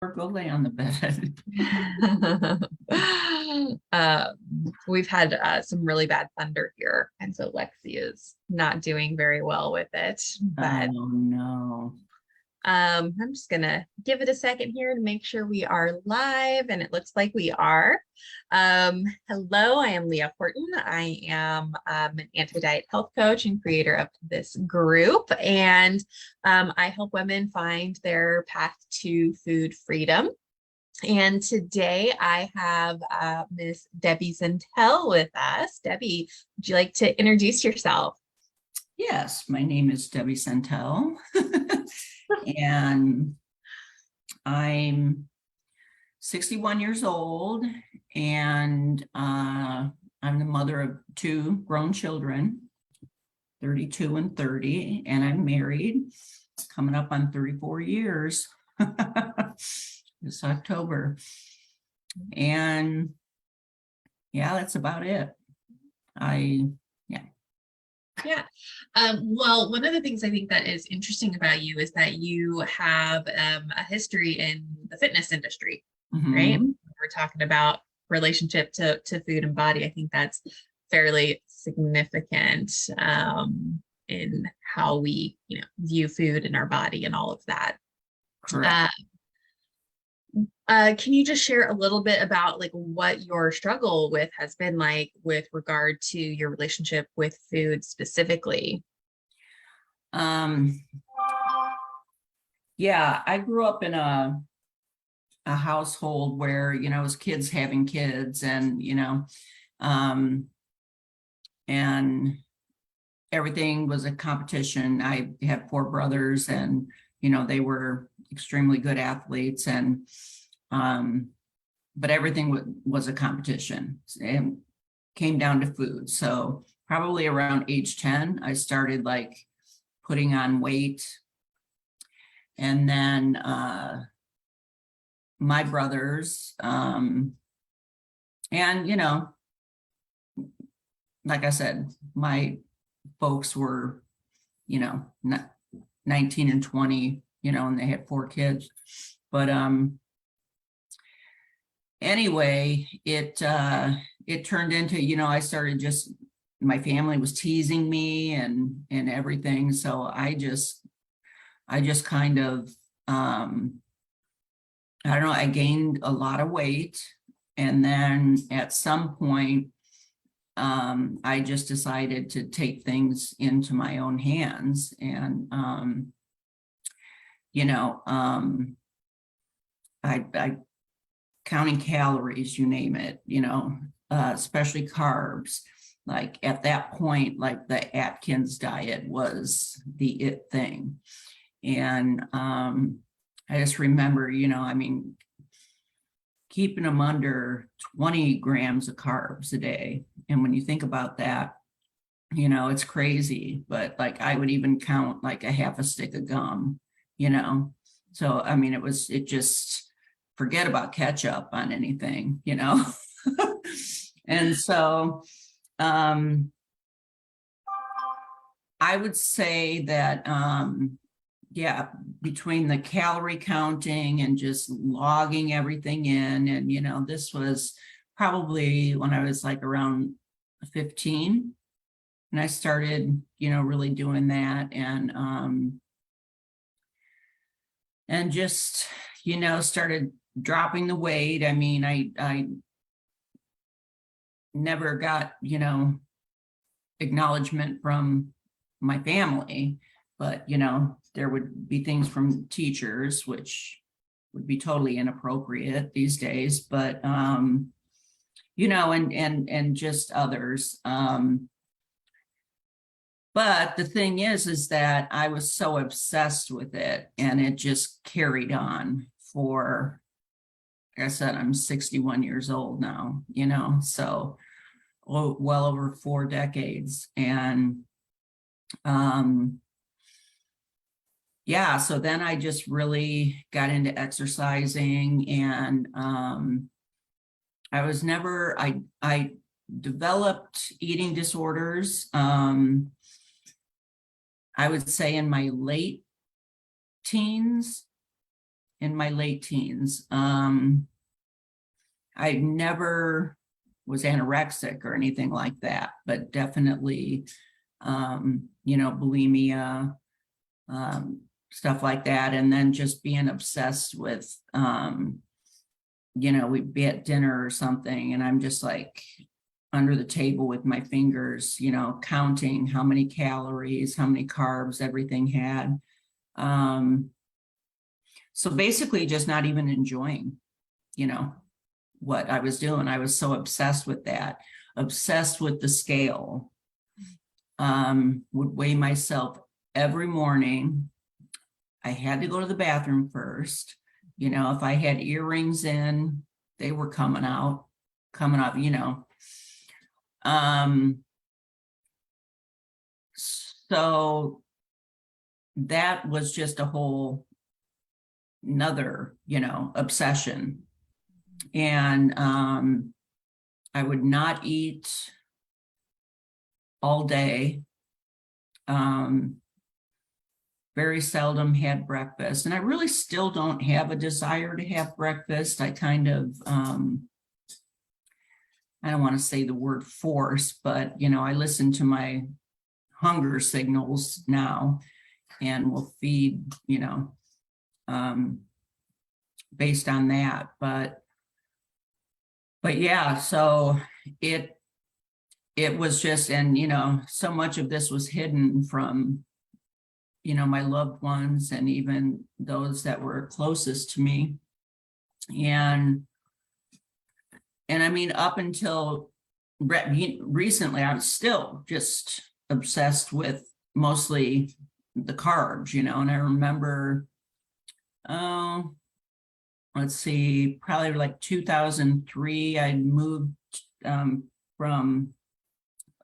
or go lay on the bed. We've had some really bad thunder here, and so Lexi is not doing very well with it. But Oh no. I'm just gonna give it a second here to make sure we are live, and it looks like we are. Hello, I am Leah Horton. I am an anti-diet health coach and creator of this group, and I help women find their path to food freedom. And today I have Miss Debbie Zentel with us. Debbie, would you like to introduce yourself? Yes, my name is Debbie Santel, and I'm 61 years old, and I'm the mother of two grown children, 32 and 30, and I'm married, coming up on 34 years this October. And yeah, that's about it. Yeah. Yeah. Well, one of the things I think that is interesting about you is that you have a history in the fitness industry, right? Mhm. We're talking about relationship to food and body. I think that's fairly significant in how we, view food in our body and all of that. Correct. Uh, can you just share a little bit about like what your struggle with has been like with regard to your relationship with food specifically? Um, yeah, I grew up in a household where, it was kids having kids, and, um, and everything was a competition. I had four brothers, and, they were extremely good athletes, and, but everything was a competition and came down to food. So probably around age 10, I started like putting on weight. And then my brothers, and like I said, my folks were, not 19 and 20, and they had four kids. But anyway, it turned into, I started just, my family was teasing me and everything. So I just kind of, I don't know, I gained a lot of weight. And then at some point, I just decided to take things into my own hands, and, you know, um, I counting calories, you name it, especially carbs. Like at that point, like the Atkins diet was the it thing. And I just remember, I mean, keeping them under 20 grams of carbs a day. And when you think about that, it's crazy, but like I would even count like a half a stick of gum, you know. So I mean, it just forget about ketchup on anything. And so um I would say that yeah, between the calorie counting and just logging everything in, and this was probably when I was like around 15, and I started, really doing that, and just, started dropping the weight. I mean, I never got, acknowledgement from my family, but there would be things from teachers, which would be totally inappropriate these days, but and just others. But the thing is that I was so obsessed with it, and it just carried on for, like I said, I'm 61 years old now, so well over 4 decades. And yeah, so then I just really got into exercising, and I developed eating disorders. I would say in my late teens, in my late teens. I never was anorexic or anything like that, but definitely, bulimia, stuff like that. And then just being obsessed with, we'd be at dinner or something, and I'm just like under the table with my fingers, counting how many calories, how many carbs everything had. So basically just not even enjoying, what I was doing. I was so obsessed with that, obsessed with the scale. Would weigh myself every morning. I had to go to the bathroom first. If I had earrings in, they were coming up. So that was just a whole another, obsession. And I would not eat all day. Very seldom had breakfast, and I really still don't have a desire to have breakfast. I kind of, I don't want to say the word force, but, I listen to my hunger signals now and will feed, based on that. But yeah, so it was just, and, so much of this was hidden from, my loved ones and even those that were closest to me. And I mean, up until recently, I was still just obsessed with mostly the carbs, and I remember, let's see, probably like 2003, I moved from,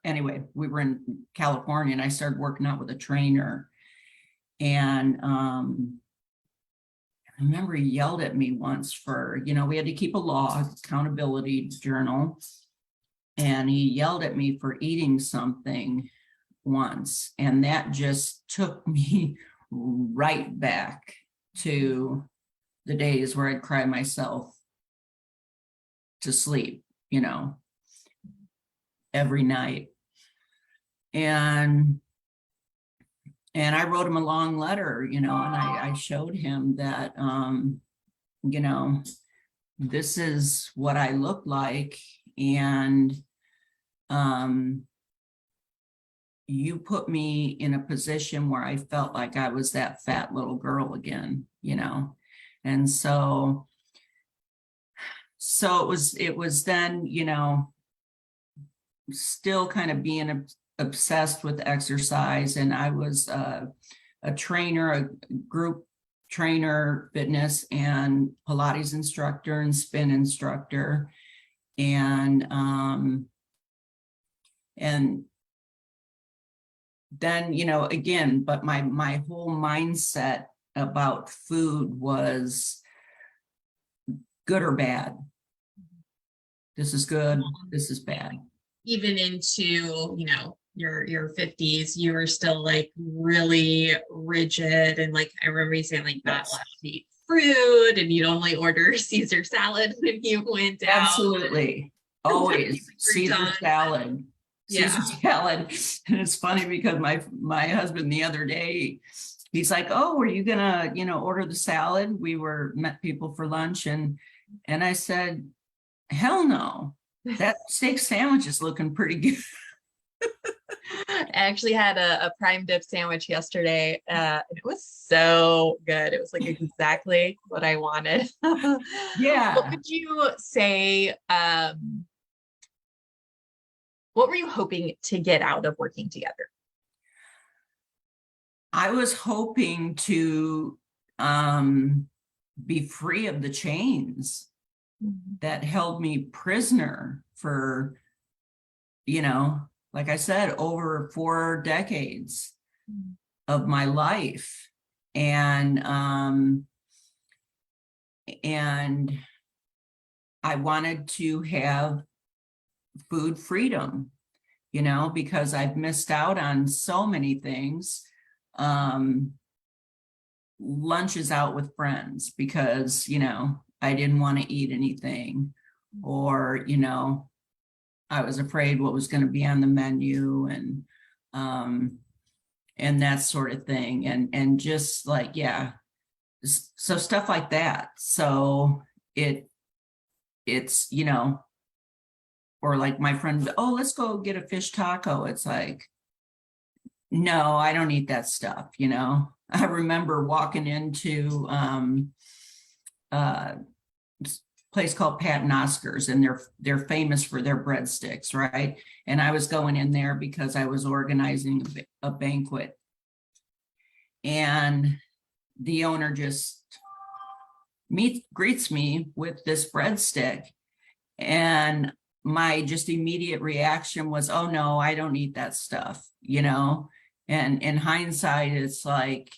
anyway, we were in California, and I started working out with a trainer. And I remember he yelled at me once for, we had to keep a log, accountability journal. And he yelled at me for eating something once. And that just took me right back to the days where I'd cry myself to sleep, every night. And I wrote him a long letter, and I showed him that, this is what I look like. And you put me in a position where I felt like I was that fat little girl again, And so it was then, still kind of being obsessed with exercise. And I was a trainer, a group trainer, fitness and Pilates instructor and spin instructor. And then, again, but my whole mindset about food was good or bad. This is good, this is bad. Even into, your 50s, you were still like really rigid. And like, I remember you saying like not allowed to eat fruit, and you'd only order Caesar salad when you went out. Absolutely. Always Caesar salad. Caesar salad. And it's funny because my husband the other day, he's like, "Oh, were you gonna, order the salad?" We met people for lunch, and I said, "Hell no. That steak sandwich is looking pretty good." I actually had a prime dip sandwich yesterday, and it was so good. It was like exactly what I wanted. Yeah. What would you say? What were you hoping to get out of working together? I was hoping to be free of the chains that held me prisoner for, like I said, over 4 decades of my life. And I wanted to have food freedom, because I've missed out on so many things. lunches out with friends because, you know, I didn't want to eat anything, or, you know, I was afraid what was going to be on the menu, and that sort of thing. And just like, yeah, so stuff like that. So it's, you know, or like my friend, oh, let's go get a fish taco. It's like, no, I don't eat that stuff, you know. I remember walking into uh place called Pat and Oscar's, and they're famous for their breadsticks, right? And I was going in there because I was organizing a banquet, and the owner just greets me with this breadstick, and my just immediate reaction was, oh no, I don't eat that stuff, you know. And in hindsight, it's like,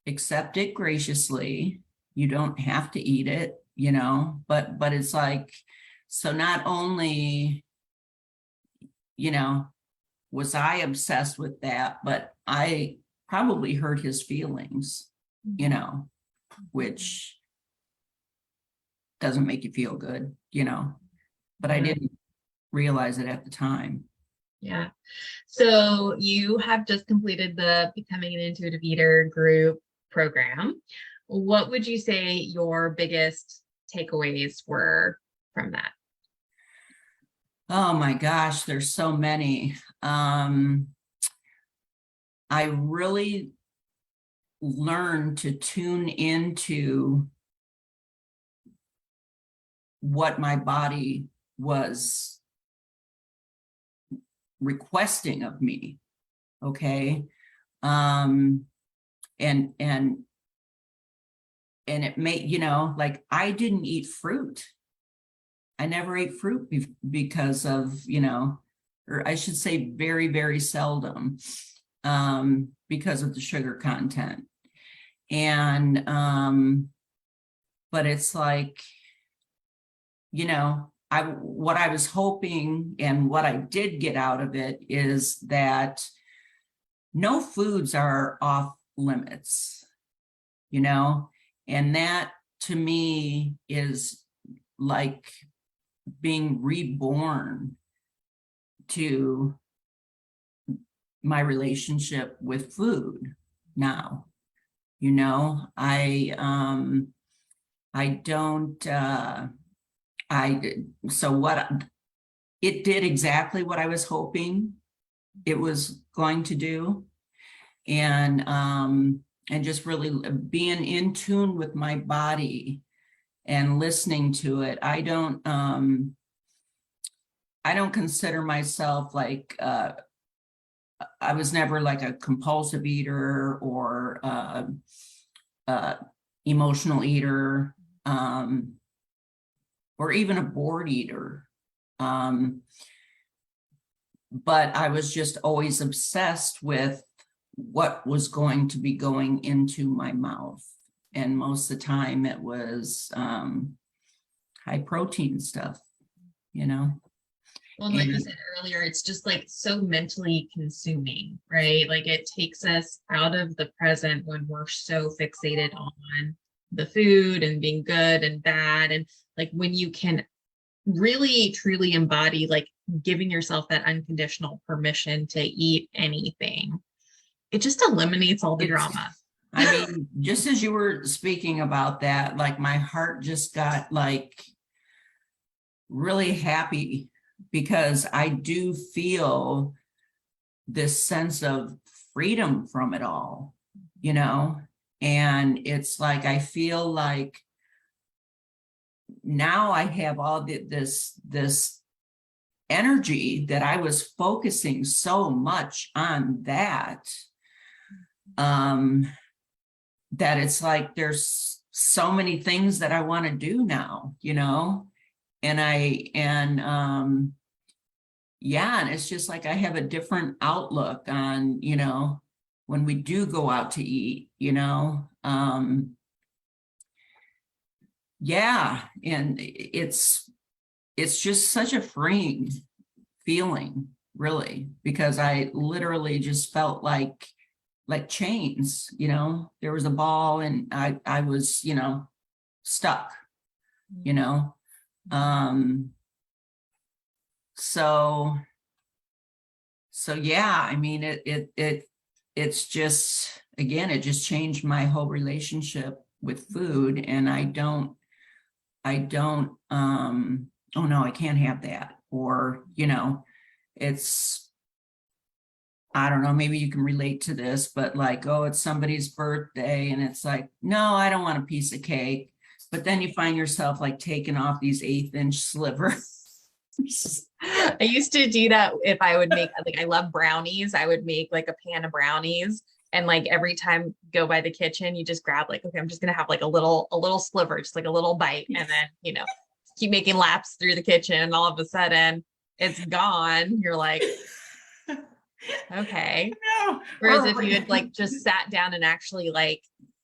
accept it graciously. You don't have to eat it, you know, but it's like, so not only, you know, was I obsessed with that, but I probably hurt his feelings, you know, which doesn't make you feel good, you know, but I didn't realize it at the time. Yeah. So you have just completed the Becoming an Intuitive Eater group program. What would you say your biggest takeaways were from that? Oh my gosh, there's so many. I really learned to tune into what my body was requesting of me. Okay. And it made, you know, like I didn't eat fruit. I never ate fruit because of, you know, or I should say very, very seldom, because of the sugar content. And, but it's like, you know, what I was hoping and what I did get out of it is that no foods are off limits, you know, and that to me is like being reborn to my relationship with food now. You know, I don't so what it did exactly what I was hoping it was going to do. And just really being in tune with my body and listening to it. I don't consider myself like I was never like a compulsive eater or emotional eater, or even a bored eater. But I was just always obsessed with what was going to be going into my mouth. And most of the time it was high protein stuff, you know. Well, and like you said earlier, it's just like so mentally consuming, right? Like it takes us out of the present when we're so fixated on the food and being good and bad. And like when you can really truly embody like giving yourself that unconditional permission to eat anything, it just eliminates all the drama. I mean, just as you were speaking about that, like my heart just got like really happy because I do feel this sense of freedom from it all, you know? And it's like, I feel like now I have all this energy that I was focusing so much on that, that it's like there's so many things that I want to do now, you know? And yeah, and it's just like I have a different outlook on, you know, when we do go out to eat, you know. Yeah, and it's just such a freeing feeling, really, because I literally just felt like like chains, there was a ball and I was, stuck, you know. So yeah, I mean, it's just, again, it just changed my whole relationship with food. And I don't, oh no, I can't have that. Or, it's, I don't know, maybe you can relate to this, but like, oh, it's somebody's birthday. And it's like, no, I don't want a piece of cake. But then you find yourself like taking off these 1/8-inch slivers. I used to do that if I would make, like, I love brownies. I would make like a pan of brownies. And like every time you go by the kitchen, you just grab like, okay, I'm just going to have like a little sliver, just like a little bite. And then, keep making laps through the kitchen. And all of a sudden it's gone. You're like, okay. Whereas if you had like just sat down and actually like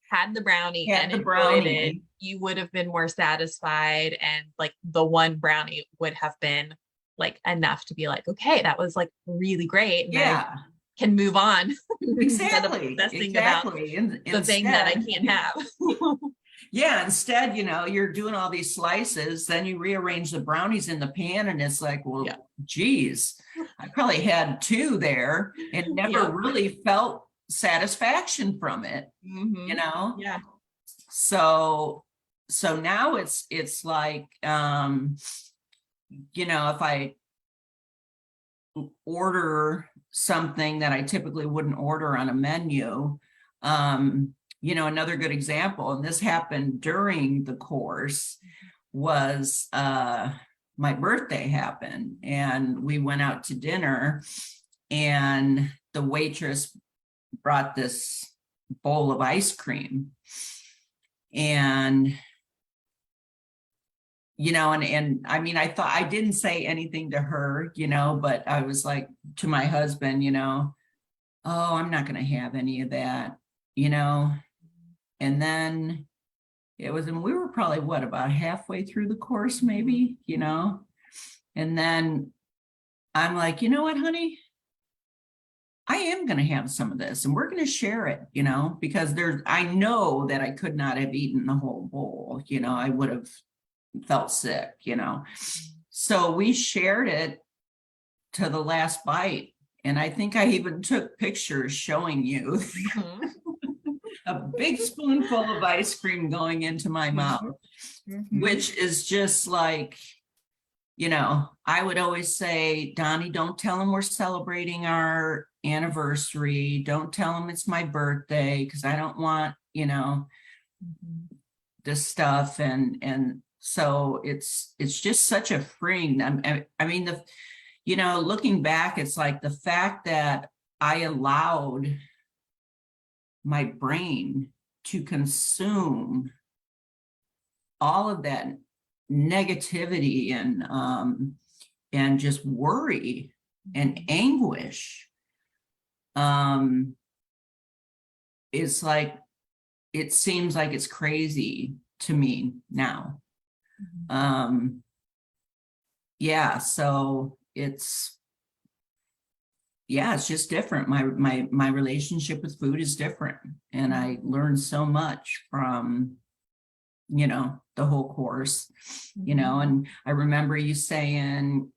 had the brownie and enjoyed it, you would have been more satisfied. And like the one brownie would have been like enough to be like, okay, that was like really great. And I can move on. Instead of obsessing about the thing that I can't have. Yeah, instead, you're doing all these slices, then you rearrange the brownies in the pan and it's like, well, geez, I probably had 2 there and never really felt satisfaction from it, Yeah. So now it's like, if I order something that I typically wouldn't order on a menu, another good example, and this happened during the course, was my birthday happened and we went out to dinner and the waitress brought this bowl of ice cream. And and I mean, I thought, I didn't say anything to her, but I was like to my husband, oh, I'm not going to have any of that, and then it was, and we were probably about halfway through the course, maybe, and then I'm like, you know what, honey, I am going to have some of this and we're going to share it, because I know that I could not have eaten the whole bowl, I would have felt sick, so we shared it to the last bite. And I think I even took pictures showing you a big spoonful of ice cream going into my mouth, which is just like, I would always say, Donnie, don't tell him we're celebrating our anniversary. Don't tell him it's my birthday, because I don't want, this stuff. And so it's just such a freeing. I mean, looking back, it's like the fact that I allowed my brain to consume all of that negativity and just worry and anguish. It's like, it seems like it's crazy to me now. So it's just different. My relationship with food is different. And I learned so much from, the whole course, and I remember you saying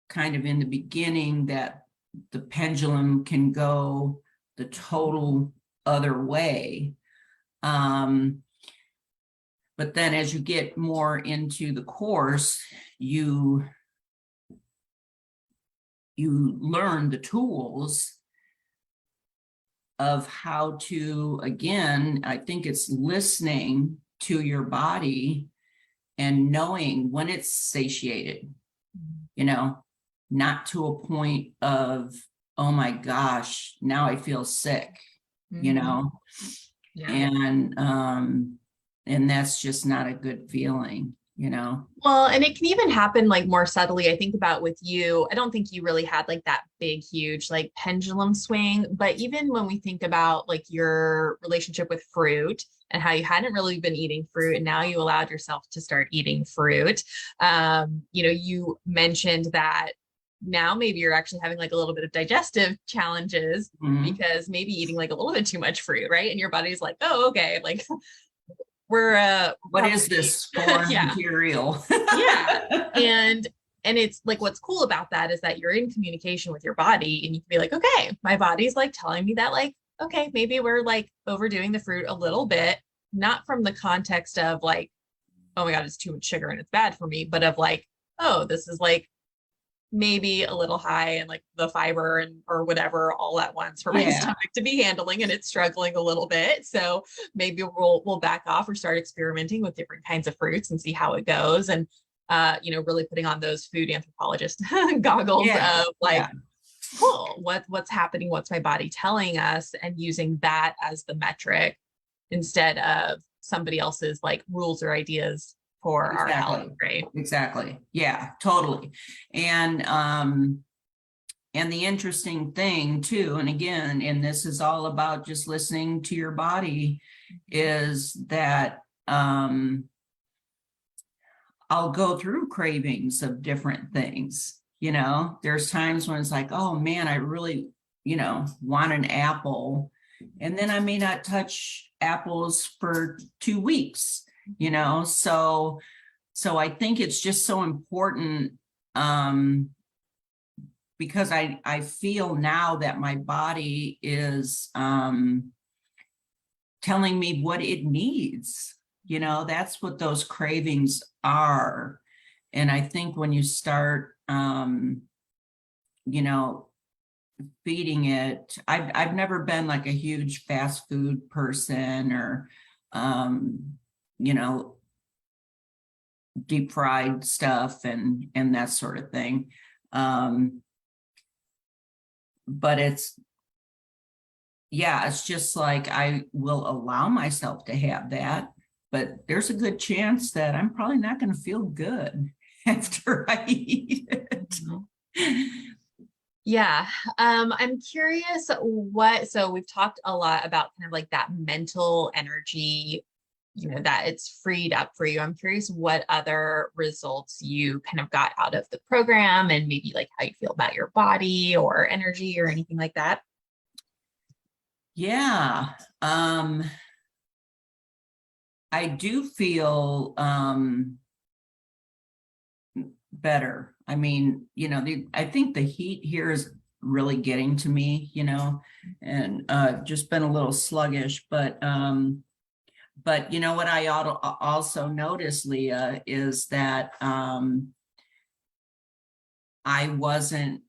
kind of in the beginning that the pendulum can go the total other way. But then as you get more into the course, you learn the tools of how to, again, I think it's listening to your body and knowing when it's satiated, not to a point of, oh my gosh, now I feel sick, and that's just not a good feeling, Well, and it can even happen like more subtly. I think about with you, I don't think you really had like that big, huge like pendulum swing, but even when we think about like your relationship with fruit and how you hadn't really been eating fruit and now you allowed yourself to start eating fruit, you mentioned that now maybe you're actually having like a little bit of digestive challenges because maybe eating like a little bit too much fruit, right? And your body's like, oh, okay, like we're what is this foreign yeah, material? yeah. And it's like what's cool about that is that you're in communication with your body and you can be like, okay, my body's like telling me that, like, okay, maybe we're like overdoing the fruit a little bit, not from the context of like, oh my God, it's too much sugar and it's bad for me, but of like, oh, this is like maybe a little high and like the fiber and or whatever all at once for my Yeah. stomach to be handling, and it's struggling a little bit. So maybe we'll back off or start experimenting with different kinds of fruits and see how it goes. And really putting on those food anthropologist goggles Yeah. of like, Yeah. cool, what's happening? What's my body telling us? And using that as the metric instead of somebody else's like rules or ideas for our health, Exactly. right? Exactly. Yeah, totally. And the interesting thing too, and again, and this is all about just listening to your body, is that I'll go through cravings of different things. There's times when it's like, oh man, I really, want an apple. And then I may not touch apples for 2 weeks, so I think it's just so important, because I feel now that my body is telling me what it needs. That's what those cravings are. And I think when you start, feeding it, I've never been like a huge fast food person or, you know, deep fried stuff and that sort of thing. But it's just like I will allow myself to have that, but there's a good chance that I'm probably not going to feel good after I eat it. Yeah. I'm curious so we've talked a lot about kind of like that mental energy, that it's freed up for you. I'm curious what other results you kind of got out of the program and maybe like how you feel about your body or energy or anything like that. Yeah. I do feel better. I mean, I think the heat here is really getting to me, and just been a little sluggish, but you know what I also noticed, Leah, is that I wasn't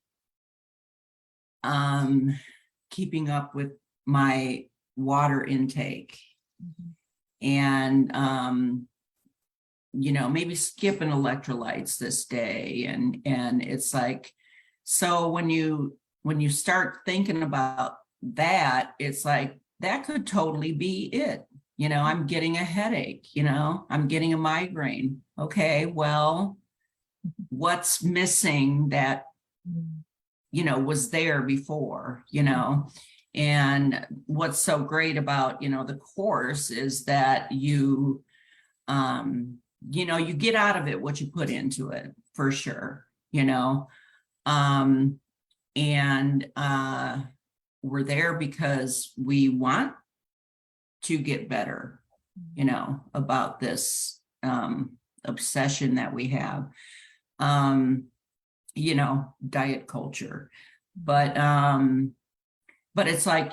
keeping up with my water intake. And maybe skipping electrolytes this day, and it's like, so when you start thinking about that, it's like that could totally be it. I'm getting a headache, I'm getting a migraine. Okay, well, what's missing that was there before, and what's so great about the course is that you you get out of it what you put into it, for sure. And we're there because we want to get better, about this obsession that we have, diet culture. But it's like,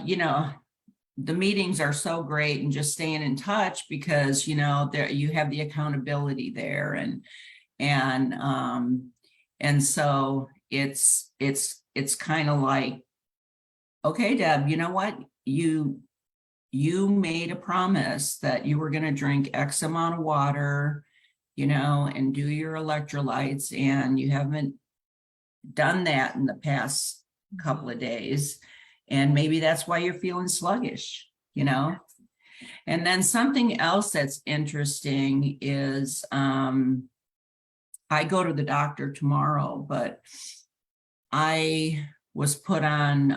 the meetings are so great, and just staying in touch because there you have the accountability there, and so it's kind of like, okay, Deb, you know what, you made a promise that you were going to drink X amount of water, and do your electrolytes, and you haven't done that in the past couple of days. And maybe that's why you're feeling sluggish, And then something else that's interesting is I go to the doctor tomorrow, but I was put on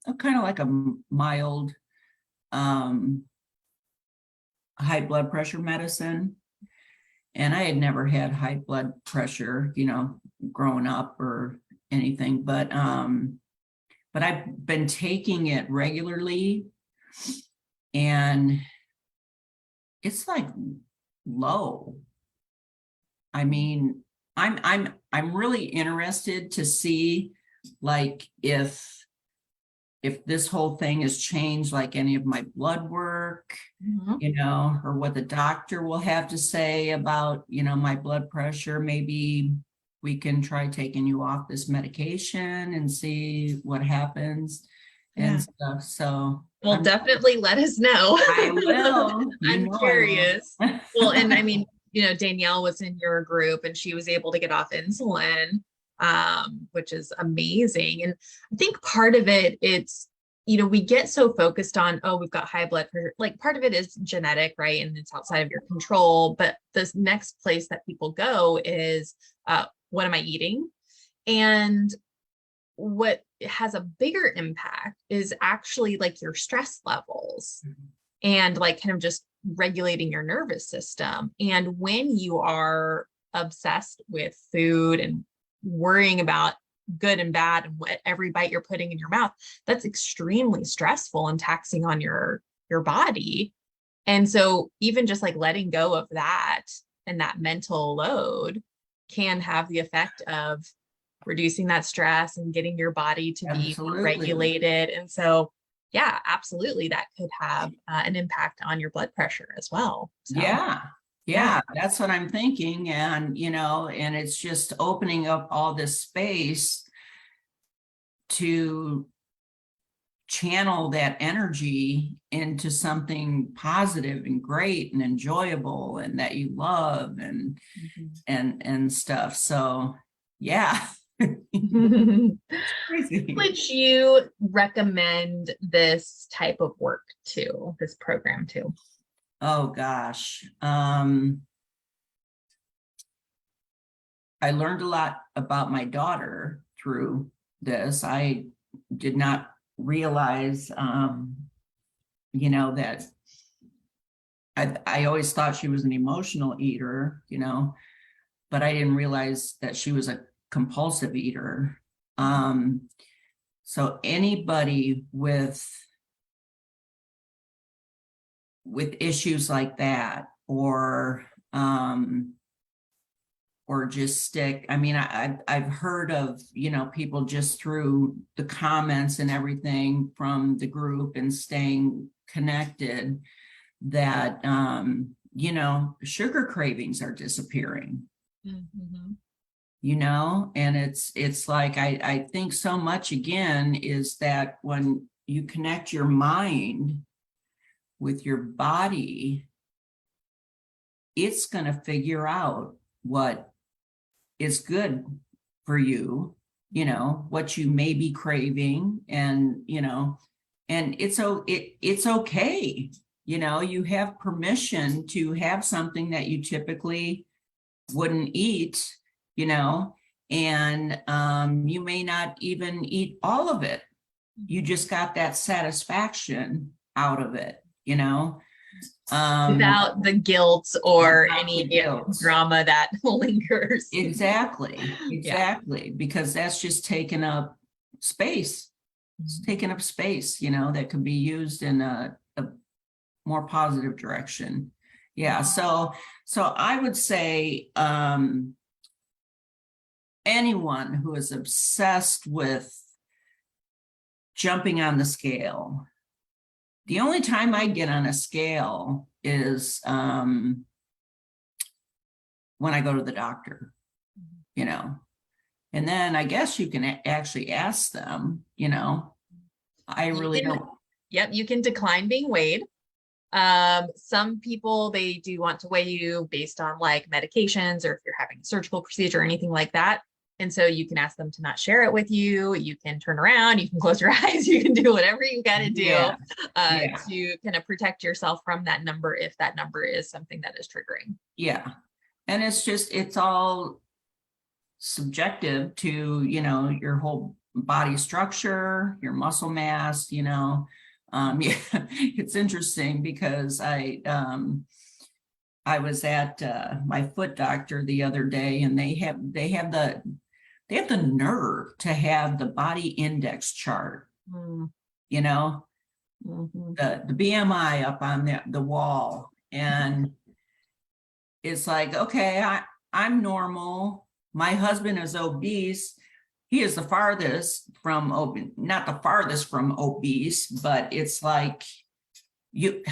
a kind of like a mild high blood pressure medicine. And I had never had high blood pressure, growing up or anything, but I've been taking it regularly, and it's like low. I mean, I'm really interested to see like if this whole thing has changed like any of my blood work, or what the doctor will have to say about, my blood pressure. Maybe we can try taking you off this medication and see what happens and stuff. So well, definitely let us know. I will. I'm curious. Well, and I mean, Danielle was in your group and she was able to get off insulin, which is amazing. And I think part of it, it's, we get so focused on, oh, we've got high blood pressure. Like part of it is genetic, right? And it's outside of your control. But this next place that people go is, what am I eating? And what has a bigger impact is actually like your stress levels and like kind of just regulating your nervous system. And when you are obsessed with food and worrying about good and bad and what every bite you're putting in your mouth, that's extremely stressful and taxing on your body. And so even just like letting go of that and that mental load can have the effect of reducing that stress and getting your body to be regulated. And so, yeah, absolutely, that could have an impact on your blood pressure as well. So, yeah, that's what I'm thinking. And, and it's just opening up all this space to channel that energy into something positive and great and enjoyable and that you love and and stuff. So yeah. Would you recommend this type of work to, this program to? Oh gosh. I learned a lot about my daughter through this. I did not realize, that I always thought she was an emotional eater, but I didn't realize that she was a compulsive eater. So anybody with issues like that, or just stick. I mean, I've heard of, people just through the comments and everything from the group and staying connected that, sugar cravings are disappearing. And it's like, I think so much again is that when you connect your mind with your body, it's going to figure out what is good for you, what you may be craving, and, and it's okay. You have permission to have something that you typically wouldn't eat, and you may not even eat all of it. You just got that satisfaction out of it, without the guilt or any drama that lingers. Exactly. Because that's just taking up space. It's taking up space, that could be used in a more positive direction. Yeah. So I would say anyone who is obsessed with jumping on the scale. The only time I get on a scale is when I go to the doctor, and then I guess you can actually ask them, I really don't. Yep, you can decline being weighed. Some people, they do want to weigh you based on like medications or if you're having a surgical procedure or anything like that. And so you can ask them to not share it with you. You can turn around, you can close your eyes, you can do whatever you got to do to kind of protect yourself from that number if that number is something that is triggering. Yeah. And it's all subjective to, your whole body structure, your muscle mass, it's interesting because I was at my foot doctor the other day, and they have they have the nerve to have the body index chart, Mm, you know, mhm. the BMI up on the wall. And it's like, okay, I'm normal. My husband is obese. He is the farthest from obese, not the farthest from obese, but it's like you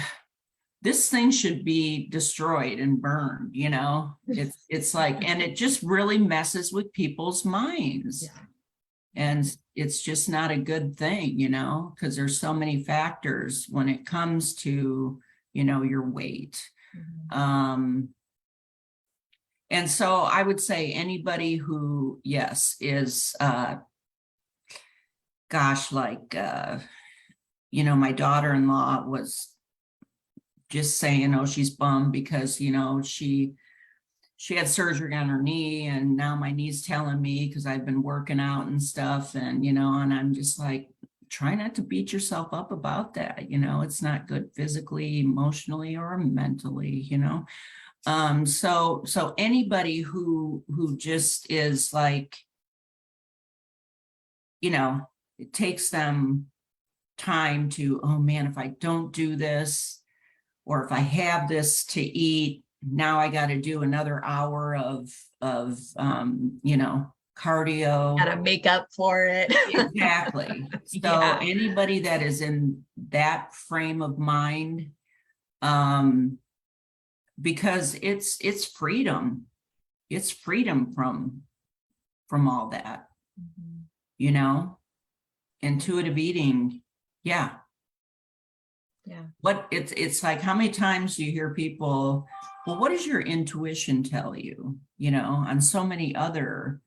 this thing should be destroyed and burned, you know. It's like, and it just really messes with people's minds. Yeah. And it's just not a good thing, you know, because there's so many factors when it comes to, you know, your weight. Mhm. And so I would say anybody who, yes, is, gosh, like, you know, my daughter-in-law was just saying, oh, she's bummed because, you know, she had surgery on her knee and now my knee's telling me because I've been working out and stuff. And, you know, and I'm just like, try not to beat yourself up about that. You know, it's not good physically, emotionally, or mentally, you know. So anybody who just is like, you know, it takes them time to, oh man, if I don't do this, or if I have this to eat, now I got to do another hour of you know, cardio. Gotta make up for it. Exactly. So Yeah. anybody that is in that frame of mind, um, because it's freedom. It's freedom from all that, Mhm. you know, intuitive eating. Yeah. Yeah. What it's like, how many times do you hear people, well, what does your intuition tell you, you know, on so many other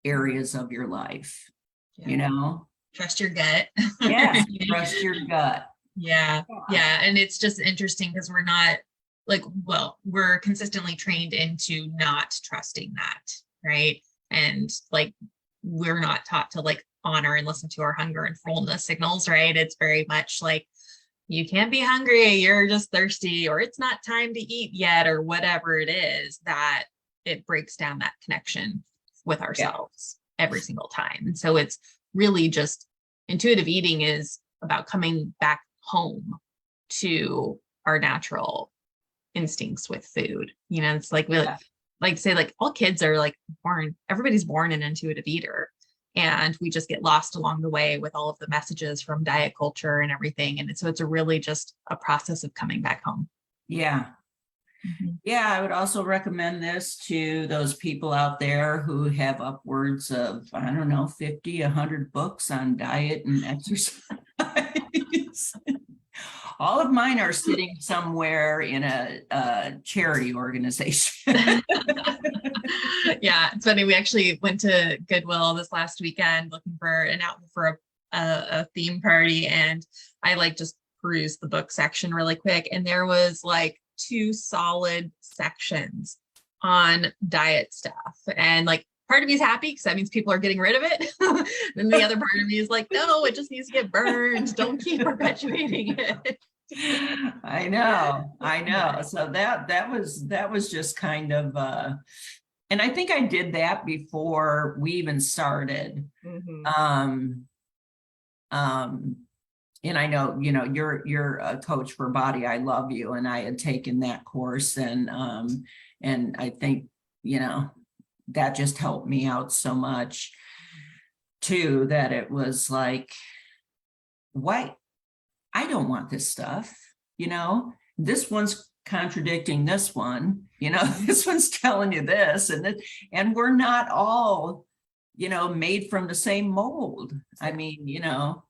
areas of your life, you Yeah. know? Trust your gut. Yes, trust your gut. Yeah. Yeah. And it's just interesting because we're not like, well, we're consistently trained into not trusting that, right? And like, we're not taught to like honor and listen to our hunger and fullness signals, right? It's very much like, you can't be hungry, you're just thirsty, or it's not time to eat yet, or whatever it is, that it breaks down that connection with Yeah. ourselves every single time. And so it's really just intuitive eating is about coming back home to our natural instincts with food. You know, it's like we Yeah. like say like all kids are like born, everybody's born an intuitive eater. And we just get lost along the way with all of the messages from diet culture and everything. And so it's a really just a process of coming back home. Yeah. Mhm. Yeah, I would also recommend this to those people out there who have upwards of, I don't know, 50, 100 books on diet and exercise. All of mine are sitting somewhere in a charity organization. Yeah, it's funny. We actually went to Goodwill this last weekend looking for an outfit for a theme party, and I like just perused the book section really quick, and there was like two solid sections on diet stuff, and like part of me is happy because that means people are getting rid of it. Then the other part of me is like, no, it just needs to get burned. Don't keep perpetuating it. I know. Yeah. So that was just kind of and I think I did that before we even started. Mhm. Um um and I know, you know, you're a coach for body. I love you. And I had taken that course and I think, you know, that just helped me out so much too, that it was like, why I don't want this stuff, you know, this one's contradicting this one, you know, this one's telling you this and we're not all, you know, made from the same mold. I mean, you know,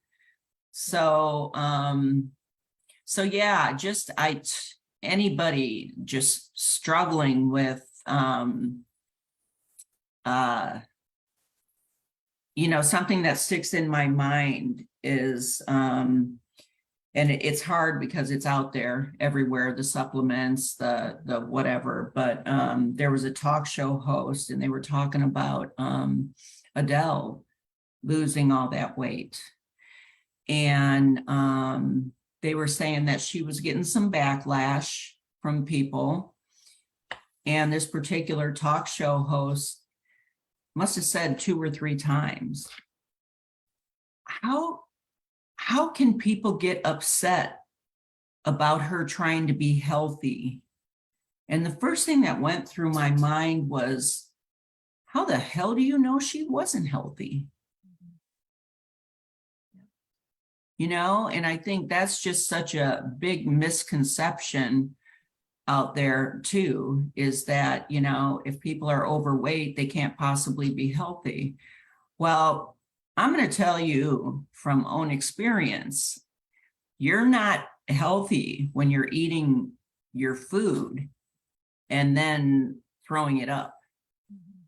so so yeah, just anybody just struggling with uh you know, something that sticks in my mind is and it's hard because it's out there everywhere, the supplements, the whatever, but there was a talk show host and they were talking about Adele losing all that weight, and they were saying that she was getting some backlash from people, and this particular talk show host must have said 2 or 3 times, how can people get upset about her trying to be healthy? And the first thing that went through my mind was, how the hell do you know she wasn't healthy? And I think that's just such a big misconception out there too, is that, if people are overweight, they can't possibly be healthy. Well, I'm going to tell you from own experience, you're not healthy when you're eating your food and then throwing it up.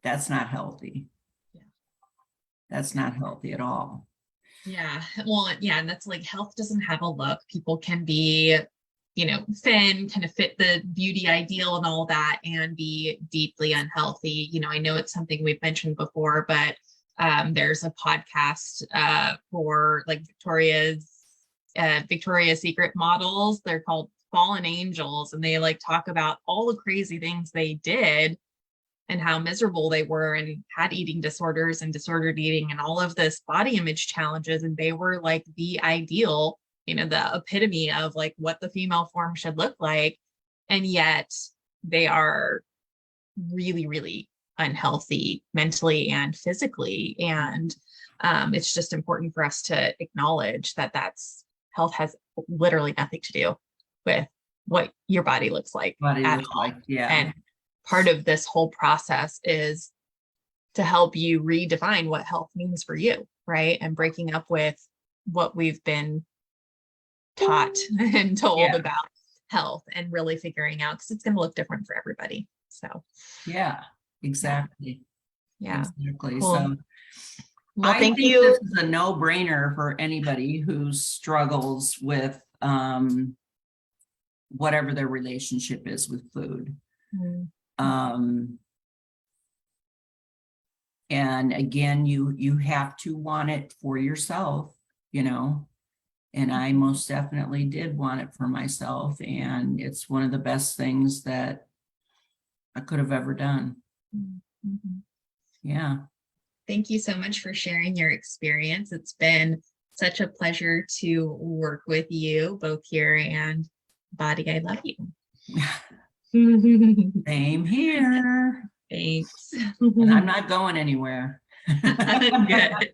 That's not healthy. Yeah. That's not healthy at all. Yeah. Well, yeah. And that's like health doesn't have a look. People can be, thin, kind of fit the beauty ideal and all that, and be deeply unhealthy. I know it's something we've mentioned before, but there's a podcast for like Victoria's Secret models. They're called Fallen Angels, and they like talk about all the crazy things they did and how miserable they were and had eating disorders and disordered eating and all of this body image challenges. And they were like the ideal, the epitome of like what the female form should look like. And yet they are really, really unhealthy mentally and physically. And it's just important for us to acknowledge that health has literally nothing to do with what your body looks like at all. Yeah. And part of this whole process is to help you redefine what health means for you, right? And breaking up with what we've been taught and told about health, and really figuring out, because it's going to look different for everybody. So yeah, exactly. Yeah. Exactly. Cool. So well, thank think you. This is a no-brainer for anybody who struggles with whatever their relationship is with food. And again, you have to want it for yourself, and I most definitely did want it for myself. And it's one of the best things that I could have ever done. Yeah. Thank you so much for sharing your experience. It's been such a pleasure to work with you both here and Body. I love you. Same here. Thanks. And I'm not going anywhere. Good.